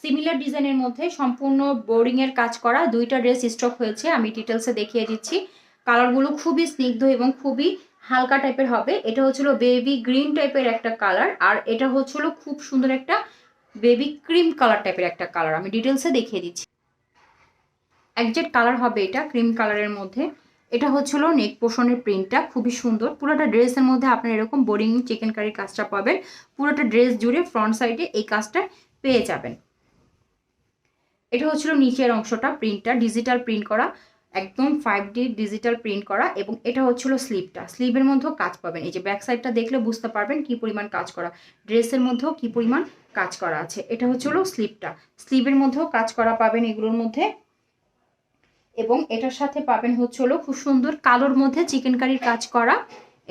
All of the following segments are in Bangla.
সিমিলার ডিজাইনের মধ্যে সম্পূর্ণ বোরিংয়ের কাজ করা দুইটা ড্রেস স্টক হয়েছে, আমি ডিটেলসে দেখিয়ে দিচ্ছি। কালারগুলো খুবই স্নিগ্ধ এবং খুবই হালকা টাইপের হবে। এটা হচ্ছিল বেবি গ্রিন টাইপের একটা কালার, আর এটা হচ্ছিল খুব সুন্দর একটা বেবি ক্রিম কালার টাইপের একটা কালার। আমি ডিটেলসে দেখিয়ে দিচ্ছি। একজ্যাক্ট কালার হবে এটা ক্রিম কালারের মধ্যে। এটা হচ্ছিল নেক পোর্শনের প্রিন্টটা খুবই সুন্দর। পুরোটা ড্রেসের মধ্যে আপনার এরকম বোরিং চিকেন কারির কাজটা পাবেন। পুরোটা ড্রেস জুড়ে ফ্রন্ট সাইডে এই কাজটা পেয়ে যাবেন। এটা হচ্ছিল নিচের অংশটা, প্রিন্টটা ডিজিটাল প্রিন্ট করা, একদম 5D ডিজিটাল প্রিন্ট করা। এবং এটা হচ্ছিল স্লিভটা, স্লিভের মধ্যেও কাজ পাবেন। এই যে ব্যাক সাইডটা দেখলে বুঝতে পারবেন কি পরিমাণ কাজ করা, ড্রেসের মধ্যেও কি পরিমাণ কাজ করা আছে। এটা হচ্ছিল স্লিভটা, স্লিভের মধ্যেও কাজ করা পাবেন এগুলোর মধ্যে। এবং এটার সাথে পাবেন হচ্ছিল খুব সুন্দর কালোর মধ্যে চিকেন কারির কাজ করা,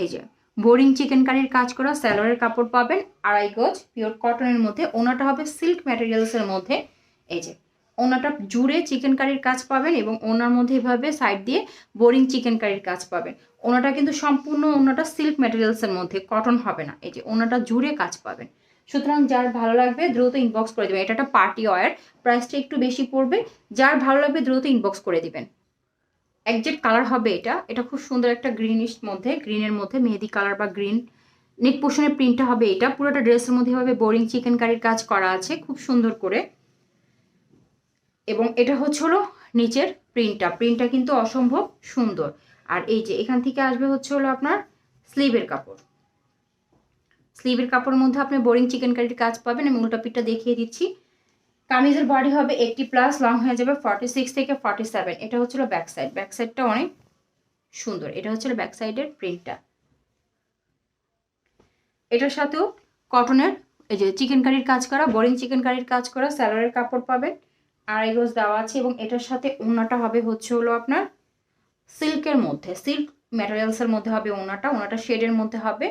এই যে বোরিং চিকেন কারির কাজ করা স্যালোয়ারের কাপড় পাবেন 2.5 গজ পিওর কটনের মধ্যে। ওনাটা হবে সিল্ক ম্যাটেরিয়ালসের মধ্যে। এই যে ওনাটা জুড়ে চিকেন কারির কাজ পাবেন এবং ওনার মধ্যে এভাবে সাইড দিয়ে বোরিং চিকেন কারির কাজ পাবেন। ওনাটা কিন্তু সম্পূর্ণ ওনাটা সিল্ক ম্যাটেরিয়ালসের মধ্যে, কটন হবে না। এই যে ওনাটা জুড়ে কাজ পাবেন। সুতরাং যার ভালো লাগবে দ্রুত ইনবক্স করে দেবেন। এটা একটা পার্টি ওয়্যার, প্রাইসটা একটু বেশি পড়বে। যার ভালো লাগবে দ্রুত ইনবক্স করে দিবেন। একজ্যাক্ট কালার হবে এটা। এটা খুব সুন্দর একটা গ্রিনিশ মধ্যে, গ্রিনের মধ্যে মেহেদি কালার বা গ্রিন। নেক পোর্শনের প্রিন্টটা হবে এটা। পুরোটা ড্রেসের মধ্যে হবে বোরিং চিকেন কারির কাজ করা আছে খুব সুন্দর করে। এবং এটা হচ্ছে হলো নিচের প্রিন্টটা, প্রিন্টটা কিন্তু অসম্ভব সুন্দর। আর এই যে এখান থেকে আসবে হচ্ছে হলো আপনার স্লিভের কাপড়, স্লিভের কাপড়ের মধ্যে আপনি বোরিং চিকেন কারির কাজ পাবেন। আমি উল্টা পিঠটা দেখিয়ে দিচ্ছি। কামিজের বডি হবে 80+, লং হয়ে যাবে 46 থেকে 47। এটা হচ্ছিল ব্যাক সাইড, ব্যাক সাইডটা অনেক সুন্দর। এটা হচ্ছিল ব্যাক সাইডের প্রিন্টটা। এটার সাথেও কটনের এই যে চিকেন কারির কাজ করা, বোরিং চিকেন কারির কাজ করা স্যালোয়ারের কাপড় পাবেন, 2.5 গজ দেওয়া আছে। এবং এটার সাথে ওড়নাটা হবে হচ্ছে হলো আপনার সিল্কের মধ্যে, সিল্ক ম্যাটেরিয়ালসের মধ্যে হবে ওড়নাটা, ওড়নাটা শেডের মধ্যে হবে।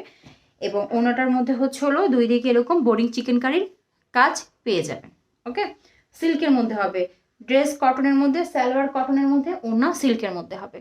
এবং ওড়নাটার মধ্যে হচ্ছে হলো দুই দিকে এরকম বোরিং চিকেন কারির কাজ পেয়ে যাবেন। ওকে, সিল্কের মধ্যে হবে, ড্রেস কটনের মধ্যে, সালোয়ার কটনের মধ্যে, ওড়না সিল্কের মধ্যে হবে।